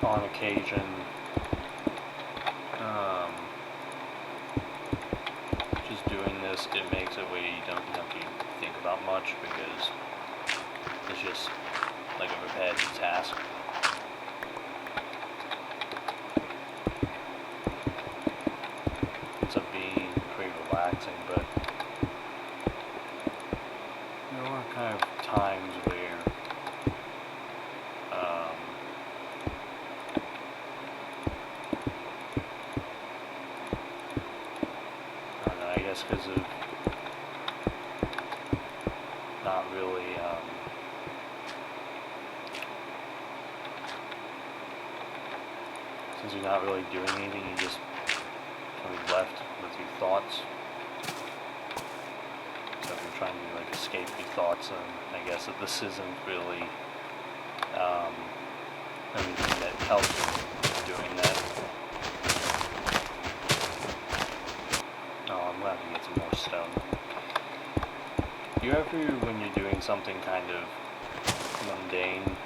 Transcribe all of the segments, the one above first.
on occasion, just doing this, it makes it where you don't have to think about much because it's just like a repetitive task. Ends up being pretty relaxing, but there are kind of times where I don't know, I guess because of not really since you're not really doing anything, you just kind of left with your thoughts. So if you're trying to like escape your thoughts, I guess that this isn't really anything that helps you doing that. Oh, I'm glad to get some more stone. Do you ever, when you're doing something kind of mundane,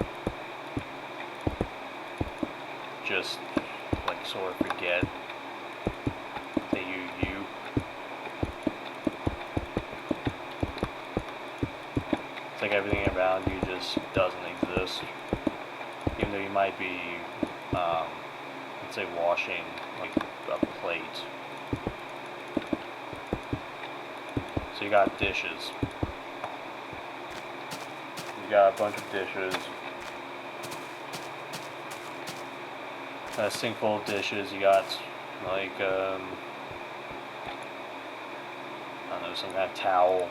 just like sort of forget that you're you? It's like everything around you just doesn't exist. Even though you might be, let's say, washing like a plate. So you got dishes. You got a bunch of dishes. A sink full of dishes. You got like I don't know, some kind of towel.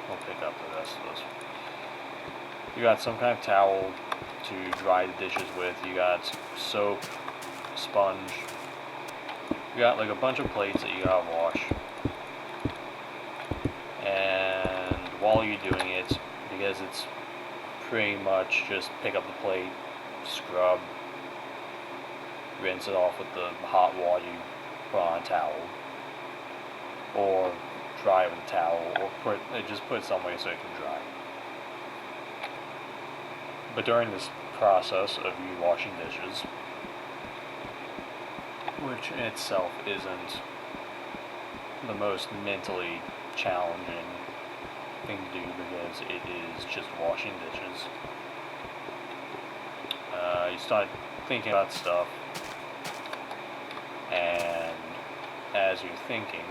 We'll pick up the rest of this. You got some kind of towel to dry the dishes with. You got soap, sponge. You got like a bunch of plates that you gotta wash. And while you're doing it, because it's pretty much just pick up the plate, scrub, rinse it off with the hot water you put on a towel, or dry it with a towel, or just put it somewhere so it can dry. But during this process of you washing dishes, which in itself isn't the most mentally challenging thing to do because it is just washing dishes, you start thinking about stuff, and as you're thinking,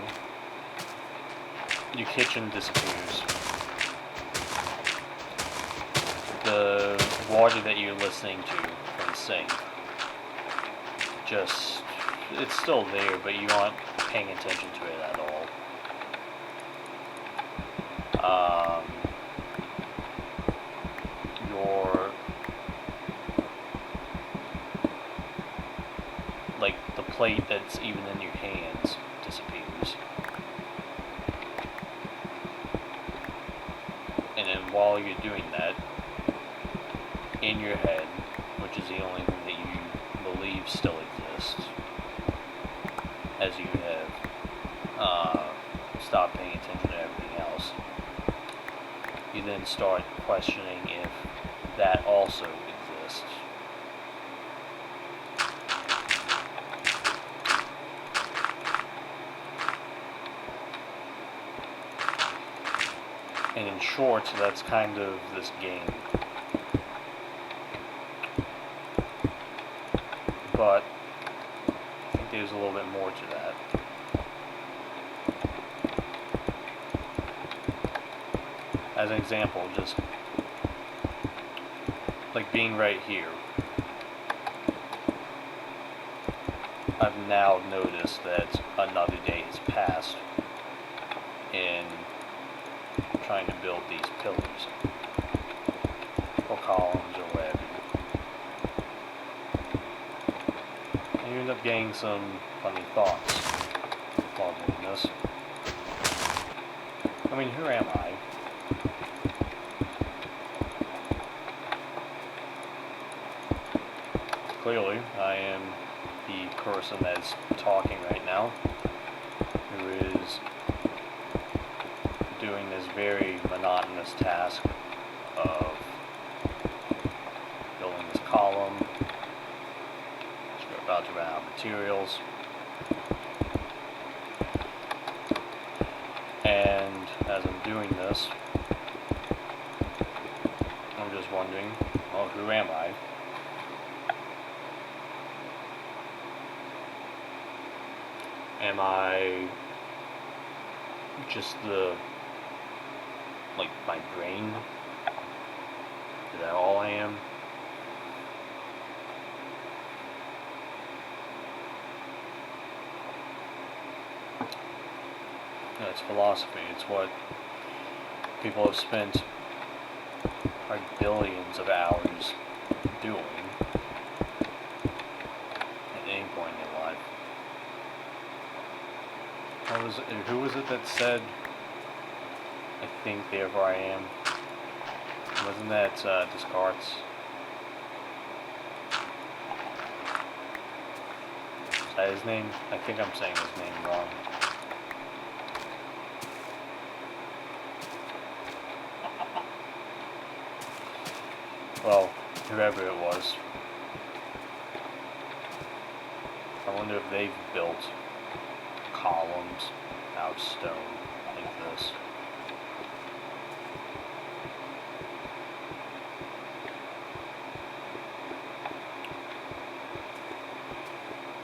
your kitchen disappears. The water that you're listening to from the sink, it's still there, but you aren't paying attention to it at all. Like the plate that's even in your hands disappears. And then while you're doing that, in your head, which is the only thing that you believe still exists, as you have stopped paying attention to everything else, you then start questioning if that also exists. And in short, that's kind of this game. But I think there's a little bit more to that. As an example, just like being right here, I've now noticed that another day has passed in trying to build these pillars or columns or whatever. And you end up getting some funny thoughts while doing this. I mean, who am I? Clearly, I am the person that's talking right now, who is doing this very monotonous task of building this column. column. We're about to run out of materials. And as I'm doing this, I'm just wondering, well, who am I? Am I just my brain? Is that all I am? No, it's philosophy. It's what people have spent billions of hours doing at any point in their life. Who was it that said, I think, therefore I am? Wasn't that Descartes? Is that his name? I think I'm saying his name wrong. Well, whoever it was. I wonder if they've built columns out of stone like this.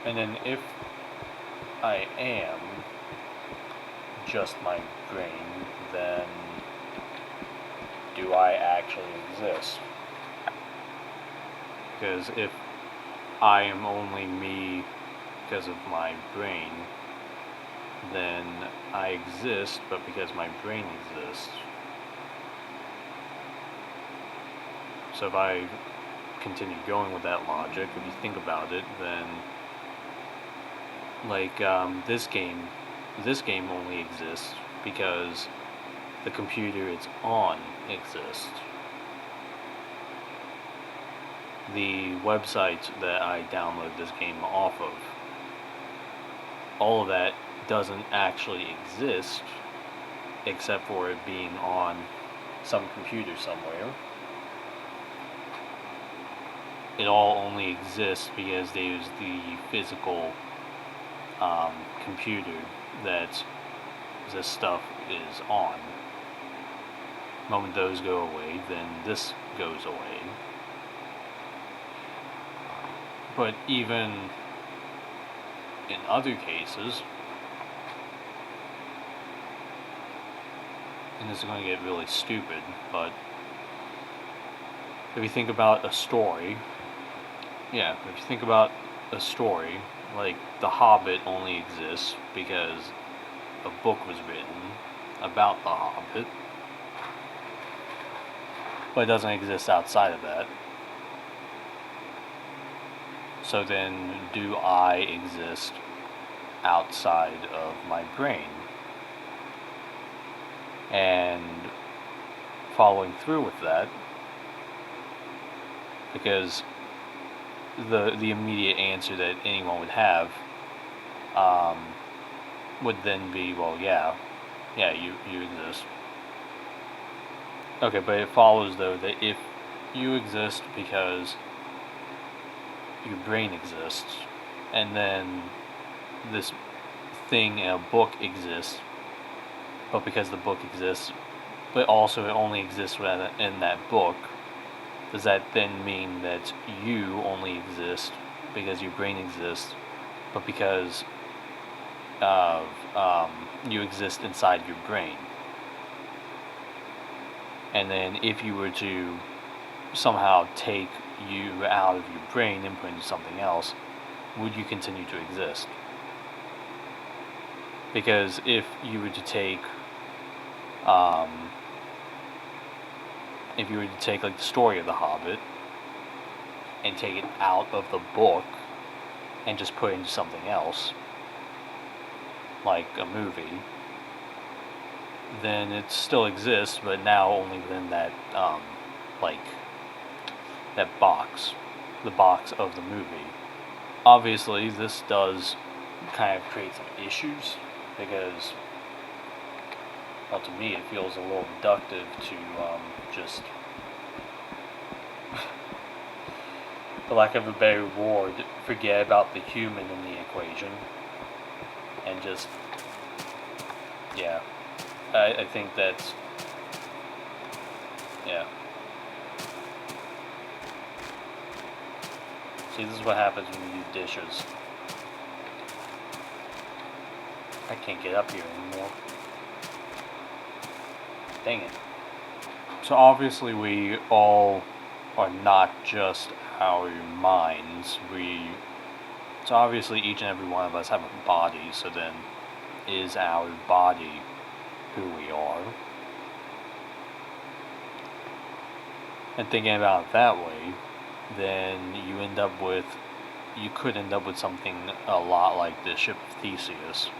And then if I am just my brain, then do I actually exist? Because if I am only me because of my brain, then I exist, but because my brain exists. So if I continue going with that logic, if you think about it, then this game only exists because the computer it's on exists. The website that I download this game off of, all of that doesn't actually exist except for it being on some computer somewhere. It all only exists because they use the physical computer that this stuff is on. The moment those go away, then this goes away. But even in other cases, and this is going to get really stupid, but if you think about a story, like The Hobbit only exists because a book was written about the Hobbit, but it doesn't exist outside of that. So then, do I exist outside of my brain? And following through with that, because the immediate answer that anyone would have would then be, well, yeah, you exist. Okay, but it follows, though, that if you exist because your brain exists, and then this thing in a book exists, but because the book exists, but also it only exists in that book, does that then mean that you only exist because your brain exists, but because of you exist inside your brain? And then if you were to somehow take you out of your brain and put into something else, would you continue to exist? Because if you were to take like the story of the Hobbit and take it out of the book and just put it into something else, like a movie, then it still exists, but now only within that that box, the box of the movie. Obviously, this does kind of create some issues because, well, to me, it feels a little reductive to just for lack of a better word, forget about the human in the equation and just, yeah, I think that's, yeah. See, this is what happens when you do dishes. I can't get up here anymore. Dang it. So obviously we all are not just our minds. So obviously each and every one of us have a body, so then is our body who we are? And thinking about it that way, then you could end up with something a lot like the ship of Theseus.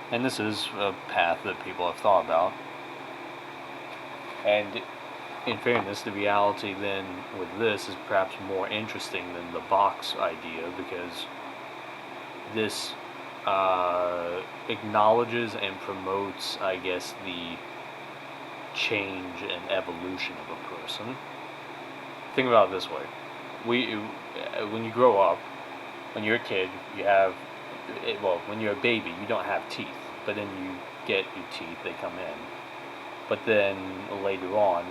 And this is a path that people have thought about. And in fairness, the reality then with this is perhaps more interesting than the box idea, because this acknowledges and promotes, I guess, the change and evolution of a person. Think about it this way. When you grow up, when you're a kid, when you're a baby, you don't have teeth, but then you get your teeth, they come in. But then later on,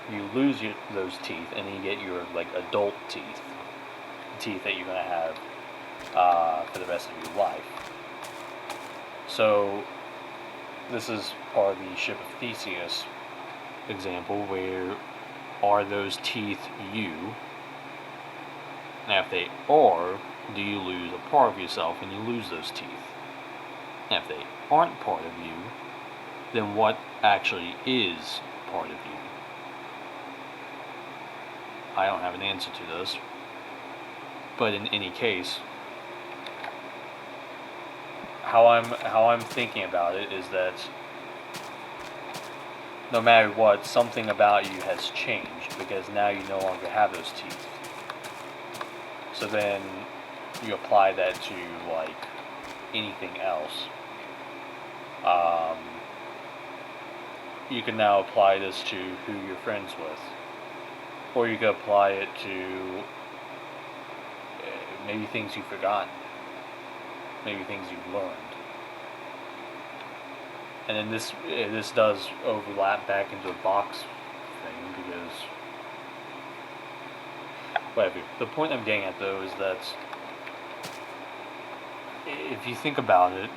you lose those teeth, and then you get your adult teeth, teeth that you're gonna have for the rest of your life. So this is part of the ship of Theseus example, where are those teeth you? Now, if they are, do you lose a part of yourself when you lose those teeth? Now, if they aren't part of you, then what actually is part of you? I don't have an answer to this, but in any case, how I'm thinking about it is that no matter what, something about you has changed, because now you no longer have those teeth. So then you apply that to anything else. You can now apply this to who you're friends with, or you can apply it to maybe things you've forgotten, maybe things you've learned. And then this does overlap back into a box thing, because whatever. The point I'm getting at, though, is that if you think about it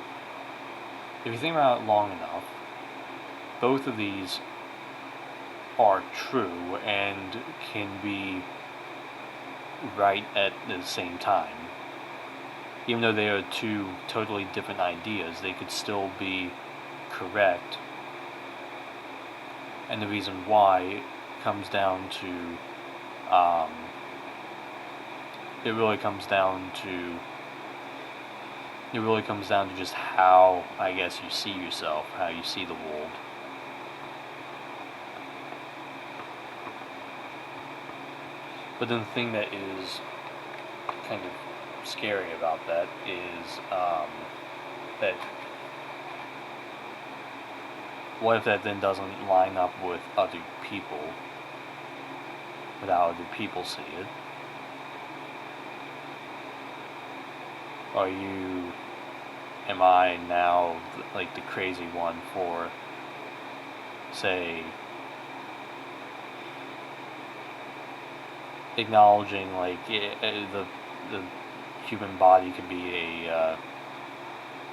long enough, both of these are true and can be right at the same time. Even though they are two totally different ideas, they could still be correct. And the reason why comes down to it really comes down to just how, I guess, you see yourself, how you see the world. But then the thing that is kind of scary about that is that what if that then doesn't line up with other people, with how other people see it? Am I now the crazy one for, say, acknowledging the human body could be a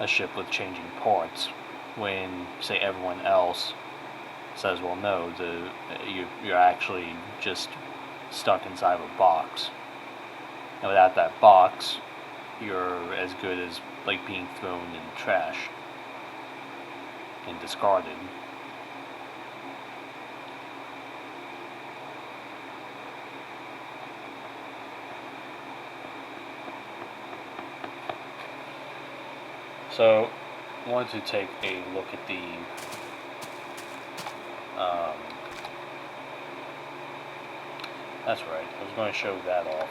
ship with changing parts, when, say, everyone else says, well, no, you're actually just stuck inside of a box, and without that box, you're as good as being thrown in the trash and discarded. So, I wanted to take a look at the that's right, I was going to show that off.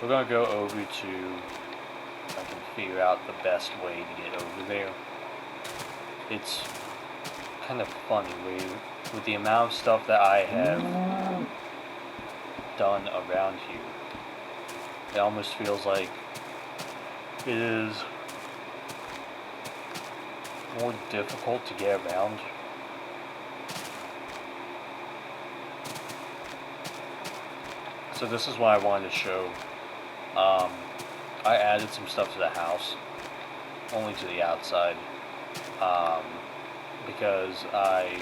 We're going to go over to, if I can figure out the best way to get over there. It's kind of funny with the amount of stuff that I have done around here. It almost feels like it is more difficult to get around. So this is what I wanted to show. I added some stuff to the house, only to the outside, because I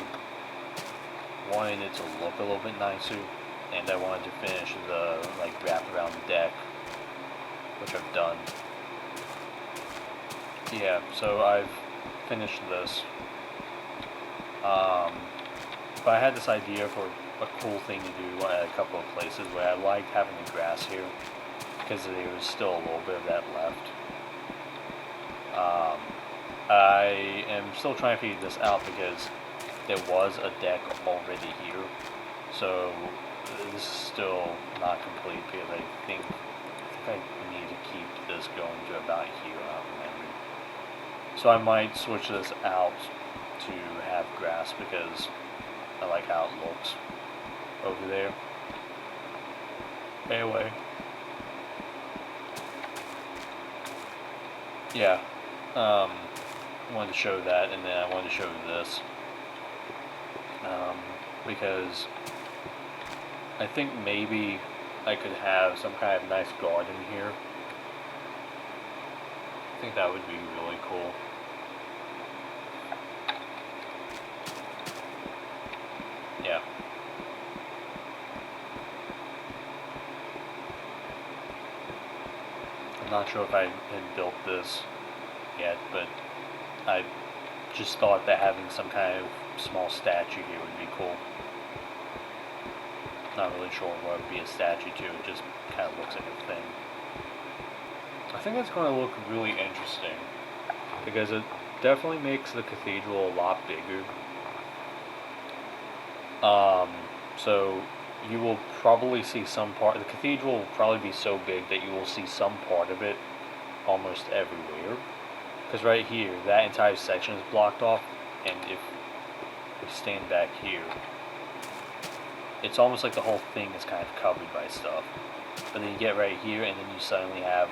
wanted it to look a little bit nicer, and I wanted to finish the wrap around deck, which I've done. Yeah, so I've finished this. But I had this idea for a cool thing to do at a couple of places where I liked having the grass here, because there was still a little bit of that left. I am still trying to figure this out because there was a deck already here, so this is still not complete because I think I need to keep this going to about here, I don't remember. So I might switch this out to have grass because I like how it looks over there. Anyway. Yeah. I wanted to show that, and then I wanted to show this. Because I think maybe I could have some kind of nice garden here. I think that would be really cool. Yeah. I'm not sure if I had built this yet, but I just thought that having some kind of small statue here would be cool. Not really sure what would be a statue to, it just kind of looks like a thing. I think it's going to look really interesting, because it definitely makes the cathedral a lot bigger. So you will probably see some part, the cathedral will probably be so big that you will see some part of it almost everywhere. Because right here, that entire section is blocked off, and if we stand back here, it's almost like the whole thing is kind of covered by stuff. But then you get right here, and then you suddenly have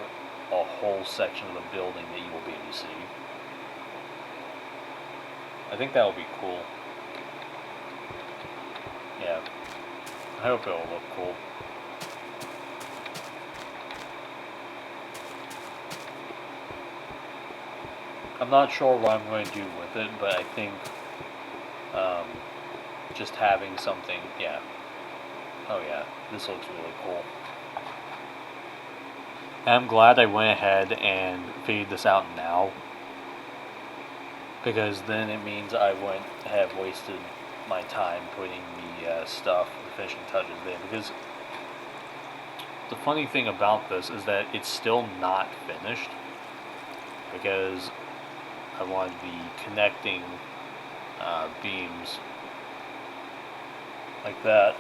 a whole section of the building that you will be able to see. I think that will be cool. Yeah. I hope it will look cool. I'm not sure what I'm going to do with it, but I think just having something, yeah. Oh yeah, this looks really cool. I'm glad I went ahead and figured this out now, because then it means I wouldn't have wasted my time putting the stuff, the finishing touches there, because the funny thing about this is that it's still not finished, because I wanted the connecting beams like that,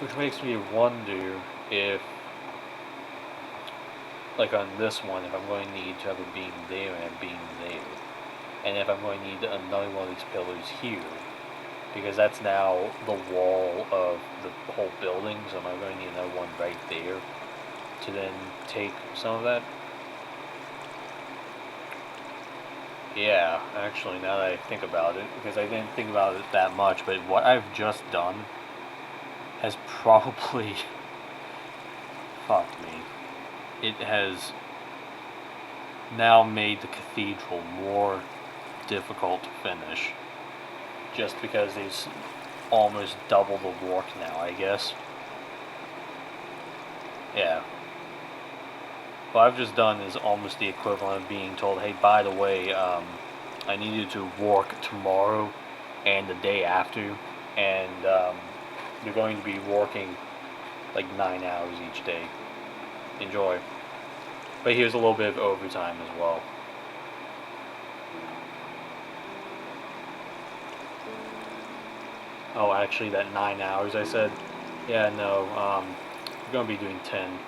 which makes me wonder if, like on this one, if I'm going to need to have a beam there and a beam there, and if I'm going to need another one of these pillars here, because that's now the wall of the whole building, so am I going to need another one right there to then take some of that? Yeah, actually, now that I think about it, because I didn't think about it that much, but what I've just done has probably fucked me. It has now made the cathedral more difficult to finish, just because there's almost double the work now, I guess. Yeah. What I've just done is almost the equivalent of being told, hey, by the way, I need you to work tomorrow and the day after, and you're going to be working like 9 hours each day. Enjoy. But here's a little bit of overtime as well. Oh, actually, that 9 hours I said, yeah, no, you're going to be doing 10.